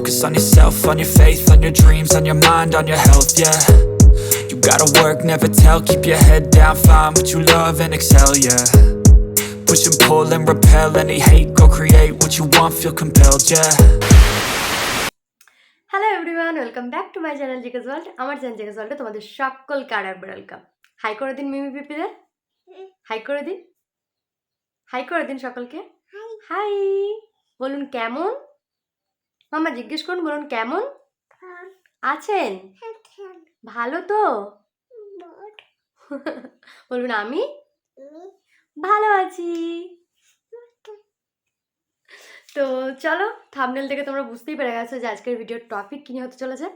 Focus on yourself, on your faith, on your dreams, on your mind, on your health, yeah. You gotta work, never tell, keep your head down, find what you love and excel, yeah. Push and pull and repel any hate, go create what you want, feel compelled, yeah. Hello everyone, welcome back to my channel GK's world. আমার channel GK's ওয়ার্ল্ডে তোমাদের সকলকে আর একবার welcome. High করে দিন মিমি পিপিদের, high করে দিন, high করে দিন সকলকে, হাই বলুন। কেমন মামা জিজ্ঞেস করুন, বলুন কেমন আছেন? ভালো তো বলুন আমি ভালো আছি। তো চলো, থাম্বনেল থেকে তোমরা বুঝতেই পেরে গেছো যে আজকের ভিডিওর টপিক কী নিয়ে হতে চলেছে।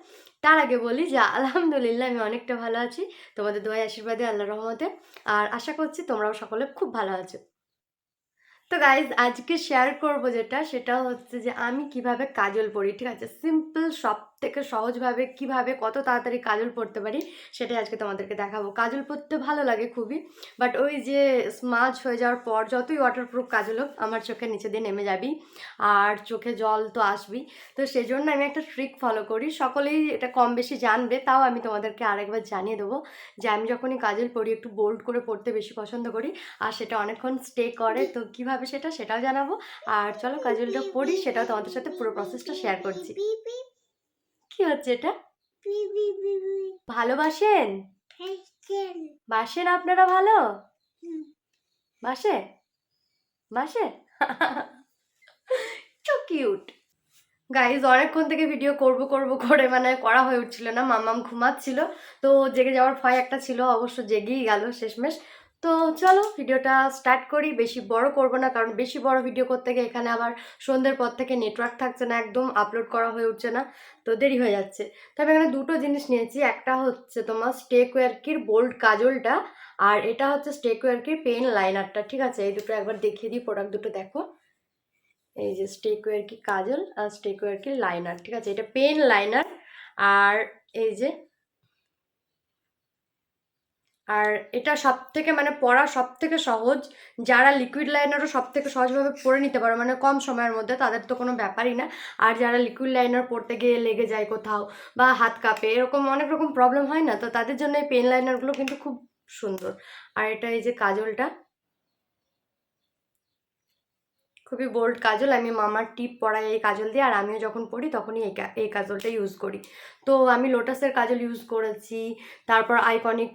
তার আগে বলি যে আলহামদুলিল্লাহ আমি অনেকটা ভালো আছি, তোমাদের দোয়ায় আশীর্বাদে, আল্লাহর রহমতে। আর আশা করছি তোমরাও সকলে খুব ভালো আছো। তো গাইজ আজকে শেয়ার করবো সেটা হচ্ছে যে আমি কিভাবে কাজল পরি, ঠিক আছে? সিম্পল, সব থেকে সহজভাবে কিভাবে কত তাড়াতাড়ি কাজল পরতে পারি সেটাই আজকে তোমাদেরকে দেখাবো। কাজল পরতে ভালো লাগে খুবই, বাট ওই যে স্মাজ হয়ে যাওয়ার পর যতই ওয়াটারপ্রুফ কাজল হোক আমার চোখের নিচে দিয়ে নেমে যাবি আর চোখে জল তো আসবেই। তো সেই জন্য আমি একটা ট্রিক ফলো করি, সকলেই এটা কম বেশি জানবে, তাও আমি তোমাদেরকে আরেকবার জানিয়ে দেবো যে আমি যখনই কাজল পরি একটু বোল্ড করে পড়তে বেশি পছন্দ করি, আর সেটা অনেকক্ষণ স্টে করে। তো কীভাবে সেটাও জানাবো। আর চলো কাজলটা পড়ি, সেটাও তোমাদের সাথে পুরো প্রসেসটা শেয়ার করছি। কি হচ্ছে এটা? ভালোবাসেন? বাসেন আপনারা? ভালো বাসে বাসে সো কিউট। গাইজ অনেকক্ষণ থেকে ভিডিও করব করে মানে করা হয়ে উঠছিল না, মাম্মাম ঘুমাচ্ছিল, তো জেগে যাওয়ার ভয় একটা ছিল, অবশ্য জেগেই গেল শেষমেশ। তো চলো ভিডিওটা স্টার্ট করি। বেশি বড় করব না, কারণ বেশি বড় ভিডিও করতে গিয়ে এখানে আবার সন্ধ্যের পর থেকে নেটওয়ার্ক থাকছে না, একদম আপলোড করা হয়ে উঠছে না, তো দেরি হয়ে যাচ্ছে। তবে এখানে দুটো জিনিস নিয়েছি, একটা হচ্ছে তোমার স্টেক ওয়ার্কির বোল্ড কাজলটা, আর এটা হচ্ছে স্টেক ওয়ার্কির পেন লাইনারটা, ঠিক আছে? এই দুটো একবার দেখিয়ে দিই, প্রোডাক্ট দুটো দেখো। এই যে স্টেক ওয়ার্কি কাজল আর স্টেক ওয়ার্কি লাইনার, ঠিক আছে? এটা পেন লাইনার। আর এই যে, আর এটা সব থেকে মানে পড়া সব থেকে সহজ, যারা লিকুইড লাইনারও সব থেকে সহজভাবে পরে নিতে পারো মানে কম সময়ের মধ্যে, তাদের তো কোনো ব্যাপারই না। আর যারা লিকুইড লাইনার পড়তে গিয়ে লেগে যায় কোথাও বা হাত কাঁপে, এরকম অনেক রকম প্রবলেম হয় না, তো তাদের জন্য এই পেন লাইনারগুলো কিন্তু খুব সুন্দর। আর এটা এই যে কাজলটা, খুবই বোল্ড কাজল, আমি মামার টিপ পরাই এই কাজল দিয়ে, আর আমিও যখন পড়ি তখনই এই কাজলটা ইউজ করি। তো আমি লোটাসের কাজল ইউজ করেছি, তারপর আইকনিক,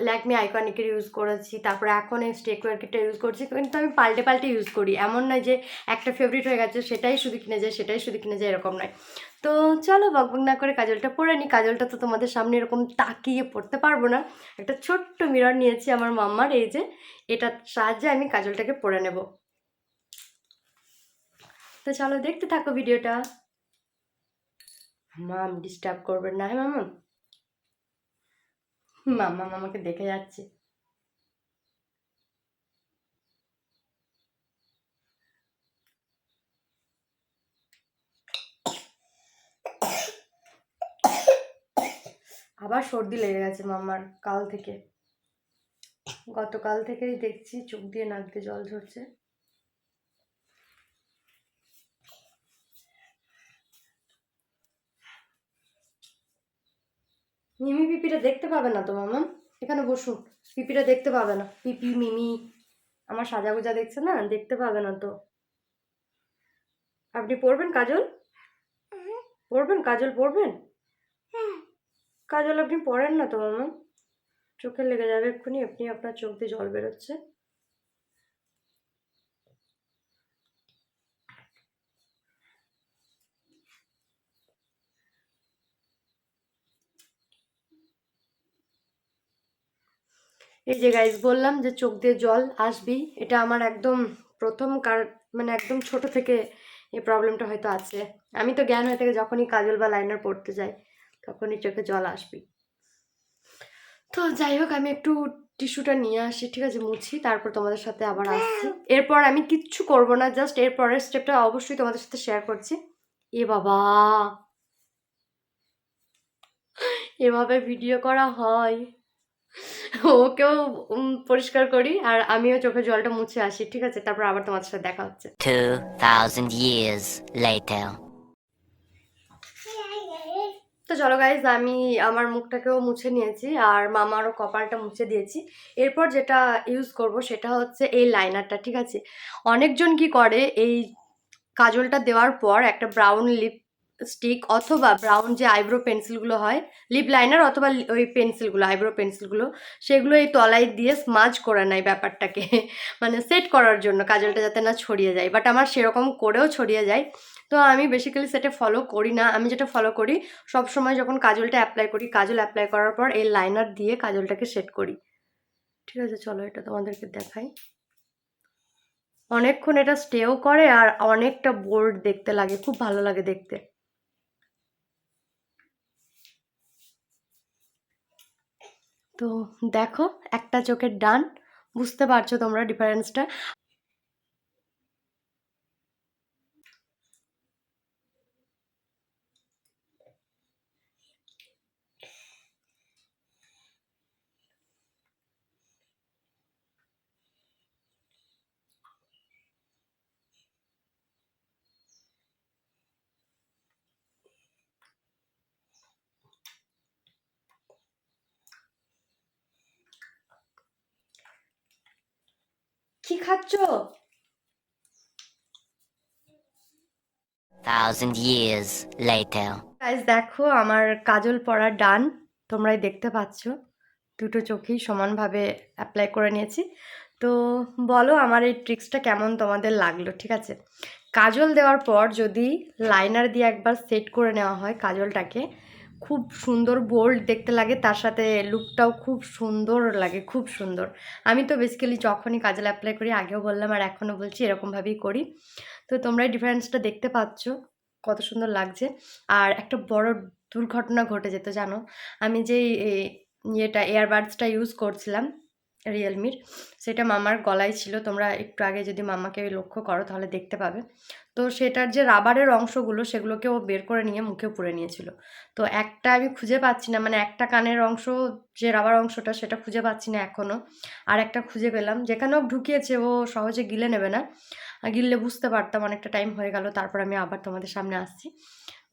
ল্যাকমি আইকনিকের ইউজ করেছি, তারপর এখন এই স্টেক ওয়ার্কিটা ইউজ করছি। কিন্তু আমি পাল্টে পাল্টে ইউজ করি, এমন নয় যে একটা ফেভারিট হয়ে গেছে সেটাই শুধু কিনে যায় এরকম নয়। তো চলো বকবক না করে কাজলটা পরে নিই। কাজলটা তো তোমাদের সামনে এরকম তাকিয়ে পড়তে পারবো না, একটা ছোট্ট মিরর নিয়েছি আমার মাম্মার, এই যে এটার সাহায্যে আমি কাজলটাকে পরে নেব। তো চলো দেখতে থাকো ভিডিওটা। মাম ডিস্টার্ব করবেন না, হ্যাঁ মামা? মাম্মা আমাকে দেখে যাচ্ছে। আবার সর্দি লেগে গেছে মাম্মার কাল থেকে, গতকাল থেকেই দেখছি চোখ দিয়ে নাক দিয়ে জল ঝরছে। মিমি পিপিটা দেখতে পাবে না তো মামা, এখানে বসুন। পিপিটা দেখতে পাবে না, পিপি মিমি আমার সাজাগোজা দেখছে না, দেখতে পাবে না তো। আপনি পড়বেন কাজল? পড়বেন কাজল? পড়বেন কাজল? আপনি পড়েন না তো মামা, চোখে লেগে যাবে এক্ষুনি, আপনি আপনার চোখ দিয়ে জল বেরোচ্ছে। এই যে গাইজ বললাম যে চোখ দিয়ে জল আসবেই, এটা আমার একদম প্রথম মানে একদম ছোট থেকে এই প্রবলেমটা হয়তো আছে। আমি তো জ্ঞান হয়ে থেকে যখনই কাজল বা লাইনার পড়তে যাই তখনই চোখে জল আসবেই। তো যাই হোক, আমি একটু টিস্যুটা নিয়ে আসি, ঠিক আছে? মুছি, তারপর তোমাদের সাথে আবার আসছি। এরপর আমি কিচ্ছু করব না, জাস্ট এর পরের স্টেপটা অবশ্যই তোমাদের সাথে শেয়ার করছি। এ বাবা, এভাবে ভিডিও করা হয়? ওকেও পরিষ্কার করি আর আমিও চোখে জলটা মুছে আসি, ঠিক আছে? তারপর আবার তোমার সাথে দেখা হচ্ছে। 2000 years later. তো চলো গাইজ, আমি আমার মুখটাকেও মুছে নিয়েছি আর মামারও কপালটা মুছে দিয়েছি। এরপর যেটা ইউজ করব সেটা হচ্ছে এই লাইনারটা, ঠিক আছে? অনেকজন কি করে, এই কাজলটা দেওয়ার পর একটা ব্রাউন লিপস্টিক অথবা ব্রাউন যে আইব্রো পেন্সিলগুলো হয়, লিপ লাইনার অথবা ওই পেন্সিলগুলো, আইব্রো পেন্সিলগুলো, সেগুলো এই তলায় দিয়ে স্মাজ করে নেয় ব্যাপারটাকে, মানে সেট করার জন্য কাজলটা যাতে না ছড়িয়ে যায়। বাট আমার সেরকম করেও ছড়িয়ে যায়, তো আমি বেসিক্যালি সেটা ফলো করি না। আমি যেটা ফলো করি, সব সময় যখন কাজলটা অ্যাপ্লাই করি, কাজল অ্যাপ্লাই করার পর এই লাইনার দিয়ে কাজলটাকে সেট করি। ঠিক আছে, চলো এটা তোমাদেরকে দেখাই। অনেকক্ষণ এটা স্টেও করে আর অনেকটা বোল্ড দেখতে লাগে, খুব ভালো লাগে দেখতে। তো দেখো, একটা চোখের ডান, বুঝতে পারছো তোমরা ডিফারেন্সটা। কি খাচ্ছো? 1,000 years later. গাইজ দেখো, আমার কাজল পরা ডান, তোমরাই দেখতে পাচ্ছ, দুটো চোখেই সমানভাবে অ্যাপ্লাই করে নিয়েছি। তো বলো আমার এই ট্রিক্সটা কেমন তোমাদের লাগলো? ঠিক আছে, কাজল দেওয়ার পর যদি লাইনার দিয়ে একবার সেট করে নেওয়া হয় কাজলটাকে, খুব সুন্দর বোল্ড দেখতে লাগে, তার সাথে লুকটাও খুব সুন্দর লাগে, খুব সুন্দর। আমি তো বেসিক্যালি যখনই কাজল অ্যাপ্লাই করি, আগেও বললাম আর এখনও বলছি, এরকমভাবেই করি। তো তোমরাই ডিফারেন্সটা দেখতে পাচ্ছ, কত সুন্দর লাগছে। আর একটা বড় দুর্ঘটনা ঘটে যেত জানো, আমি যেই ইয়েটা এয়ারবাডসটা ইউজ করছিলাম রিয়েলমির, সেটা মামার গলায় ছিল। তোমরা একটু আগে যদি মামাকে লক্ষ্য করো তাহলে দেখতে পাবে। তো সেটার যে রাবারের অংশগুলো, সেগুলোকে ও বের করে নিয়ে মুখে পুরে নিয়েছিল। তো একটা আমি খুঁজে পাচ্ছি না, মানে একটা কানের অংশ যে রাবার অংশটা, সেটা খুঁজে পাচ্ছি না এখনও। আর একটা খুঁজে পেলাম, যেখানেও ঢুকিয়েছে ও সহজে গিলে নেবে না, গিললে বুঝতে পারতাম। অনেকটা টাইম হয়ে গেল, তারপর আমি আবার তোমাদের সামনে আসছি।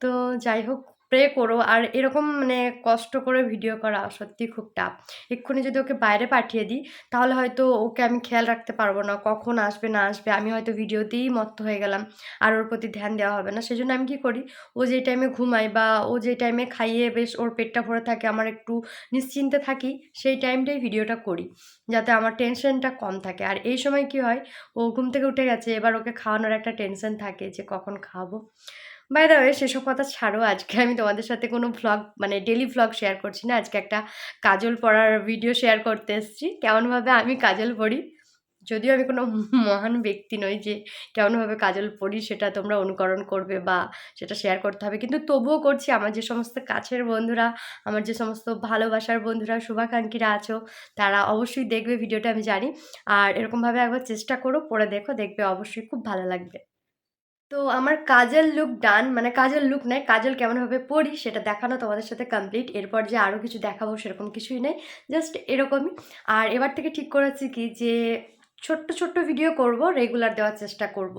তো যাই হোক, প্রে করো। আর এরকম মানে কষ্ট করে ভিডিও করা সত্যি খুব টাফ। এক্ষুনি যদি ওকে বাইরে পাঠিয়ে দিই, তাহলে হয়তো ওকে আমি খেয়াল রাখতে পারবো না, কখন আসবে না আসবে। আমি হয়তো ভিডিওতেই মত্ত হয়ে গেলাম, আর ওর প্রতি ধ্যান দেওয়া হবে না। সেজন্য আমি কী করি, ও যে টাইমে ঘুমায় বা ও যে টাইমে খাইয়ে বেশ ওর পেটটা ভরে থাকে, আমার একটু নিশ্চিন্তে থাকি, সেই টাইমটাই ভিডিওটা করি, যাতে আমার টেনশনটা কম থাকে। আর এই সময় কি হয়, ও ঘুম থেকে উঠে গেছে, এবার ওকে খাওয়ানোর একটা টেনশন থাকে যে কখন খাওয়াবো। বাই দ্য ওয়ে, সেসব কথা ছাড়ো। আজকে আমি তোমাদের সাথে কোনো ভ্লগ মানে ডেলি ভ্লগ শেয়ার করছি না, আজকে একটা কাজল পরার ভিডিও শেয়ার করতে এসেছি, কেমনভাবে আমি কাজল পরি। যদিও আমি কোনো মহান ব্যক্তি নই যে কেমনভাবে কাজল পরি সেটা তোমরা অনুকরণ করবে বা সেটা শেয়ার করতে হবে, কিন্তু তবুও করছি। আমার যে সমস্ত কাছের বন্ধুরা, আমার যে সমস্ত ভালোবাসার বন্ধুরা, শুভাকাঙ্ক্ষীরা আছো, তারা অবশ্যই দেখবে ভিডিওটা, আমি জানি। আর এরকমভাবে একবার চেষ্টা করো, পরে দেখো, দেখবে অবশ্যই খুব ভালো লাগবে। তো আমার কাজল লুক ডান, মানে কাজল লুক নয়, কাজল কেমনভাবে পরি সেটা দেখানো তোমাদের সাথে কমপ্লিট। এরপর যে আরও কিছু দেখাবো সেরকম কিছুই নেই, জাস্ট এরকমই। আর এবার থেকে ঠিক করেছি কি, যে ছোট্ট ছোট্ট ভিডিও করব, রেগুলার দেওয়ার চেষ্টা করব।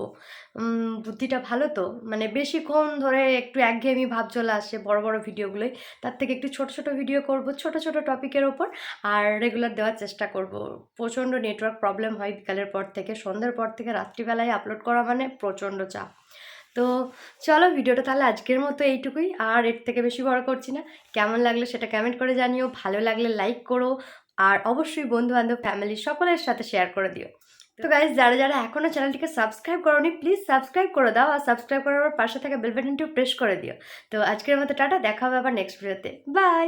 বুদ্ধিটা ভালো তো, মানে বেশিক্ষণ ধরে একটু একঘেয়েমি ভাব চলে আসে বড় বড় ভিডিওগুলোই, তার থেকে একটু ছোট ছোট ভিডিও করব, ছোট ছোট টপিকের ওপর, আর রেগুলার দেওয়ার চেষ্টা করব। প্রচণ্ড নেটওয়ার্ক প্রবলেম হয় বিকালের পর থেকে, সন্ধ্যের পর থেকে রাত্রিবেলায় আপলোড করা মানে প্রচণ্ড চাপ। তো চলো, ভিডিওটা তাহলে আজকের মতো এইটুকুই, আর এর থেকে বেশি বড় করছি না। কেমন লাগলো সেটা কমেন্ট করে জানিও, ভালো লাগলে লাইক করো, আর অবশ্যই বন্ধুবান্ধব ফ্যামিলি সকলের সাথে শেয়ার করে দিও। তো গাইজ, যারা যারা এখনও চ্যানেলটিকে সাবস্ক্রাইব করোনি, প্লিজ সাবস্ক্রাইব করে দাও, আর সাবস্ক্রাইব করার পাশে থাকা বেল বাটনটিও প্রেস করে দিও। তো আজকের মতো টাটা, দেখা হবে আবার নেক্সট ভিডিওতে, বাই।